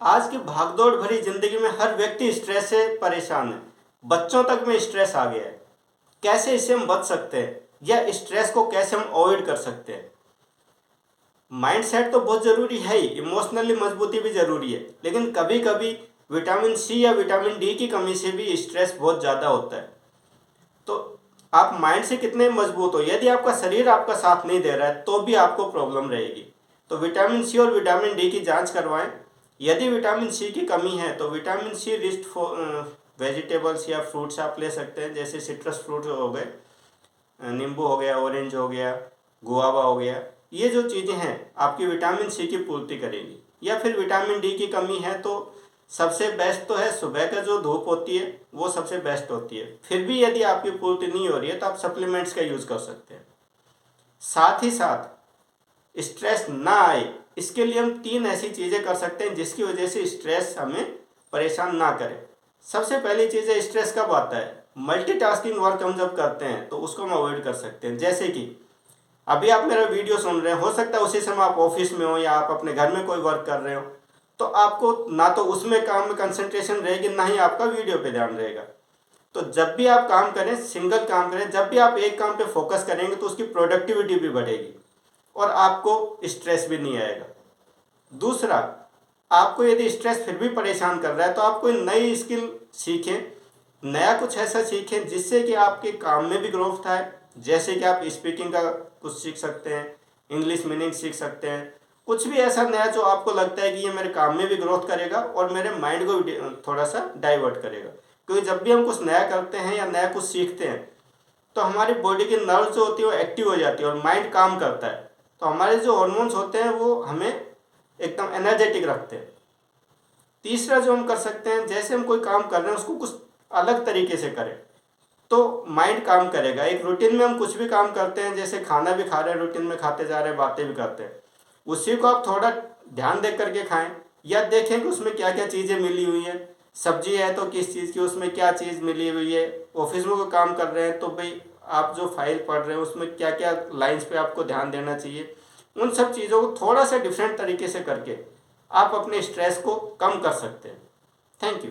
आज की भागदौड़ भरी जिंदगी में हर व्यक्ति स्ट्रेस से परेशान है। बच्चों तक में स्ट्रेस आ गया है। कैसे इससे हम बच सकते हैं या स्ट्रेस को कैसे हम अवॉइड कर सकते हैं? माइंड सेट तो बहुत ज़रूरी है ही, इमोशनली मजबूती भी ज़रूरी है, लेकिन कभी कभी विटामिन सी या विटामिन डी की कमी से भी स्ट्रेस बहुत ज़्यादा होता है। तो आप माइंड से कितने मजबूत हो, यदि आपका शरीर आपका साथ नहीं दे रहा है तो भी आपको प्रॉब्लम रहेगी। तो विटामिन सी और विटामिन डी की जांच करवाएं। यदि विटामिन सी की कमी है तो विटामिन सी रिच वेजिटेबल्स या फ्रूट्स आप ले सकते हैं, जैसे सिट्रस फ्रूट हो गए, नींबू हो गया, ऑरेंज हो गया, गुआवा हो गया। ये जो चीज़ें हैं आपकी विटामिन सी की पूर्ति करेंगी। या फिर विटामिन डी की कमी है तो सबसे बेस्ट तो है सुबह का जो धूप होती है वो सबसे बेस्ट होती है। फिर भी यदि आपकी पूर्ति नहीं हो रही है तो आप सप्लीमेंट्स का यूज़ कर सकते हैं। साथ ही साथ स्ट्रेस ना आए इसके लिए हम 3 ऐसी चीज़ें कर सकते हैं जिसकी वजह से स्ट्रेस हमें परेशान ना करे। सबसे पहली चीज़ है, स्ट्रेस कब आता है? मल्टीटास्किंग वर्क हम जब करते हैं तो उसको हम अवॉइड कर सकते हैं। जैसे कि अभी आप मेरा वीडियो सुन रहे हैं, हो सकता है उसी समय आप ऑफिस में हो या आप अपने घर में कोई वर्क कर रहे हो, तो आपको ना तो उसमें काम में कंसंट्रेशन रहेगी, ना ही आपका वीडियो पे ध्यान रहेगा। तो जब भी आप काम करें, सिंगल काम करें, जब भी आप एक काम पे फोकस करेंगे तो उसकी प्रोडक्टिविटी भी बढ़ेगी और आपको स्ट्रेस भी नहीं आएगा। दूसरा, आपको यदि स्ट्रेस फिर भी परेशान कर रहा है तो आप कोई नई स्किल सीखें, नया कुछ ऐसा सीखें जिससे कि आपके काम में भी ग्रोथ आए। जैसे कि आप स्पीकिंग का कुछ सीख सकते हैं, इंग्लिश मीनिंग सीख सकते हैं, कुछ भी ऐसा नया जो आपको लगता है कि ये मेरे काम में भी ग्रोथ करेगा और मेरे माइंड को भी थोड़ा सा डाइवर्ट करेगा। क्योंकि जब भी हम कुछ नया करते हैं या नया कुछ सीखते हैं तो हमारी बॉडी की नर्व जो होती है वो एक्टिव हो जाती है और माइंड काम करता है। तो हमारे जो हॉर्मोन्स होते हैं वो हमें एकदम एनर्जेटिक रखते हैं। तीसरा जो हम कर सकते हैं, जैसे हम कोई काम कर रहे हैं उसको कुछ अलग तरीके से करें तो माइंड काम करेगा। एक रूटीन में हम कुछ भी काम करते हैं, जैसे खाना भी खा रहे हैं, रूटीन में खाते जा रहे हैं, बातें भी करते हैं, उसी को आप थोड़ा ध्यान दे करके खाएं या देखें कि उसमें क्या क्या चीज़ें मिली हुई है। सब्जी है तो किस चीज़ की उसमें क्या चीज़ मिली हुई है। ऑफिस में कोई काम कर रहे हैं तो भाई आप जो फाइल पढ़ रहे हैं उसमें क्या क्या लाइन्स पे आपको ध्यान देना चाहिए। उन सब चीज़ों को थोड़ा सा डिफरेंट तरीके से करके आप अपने स्ट्रेस को कम कर सकते हैं। Thank you.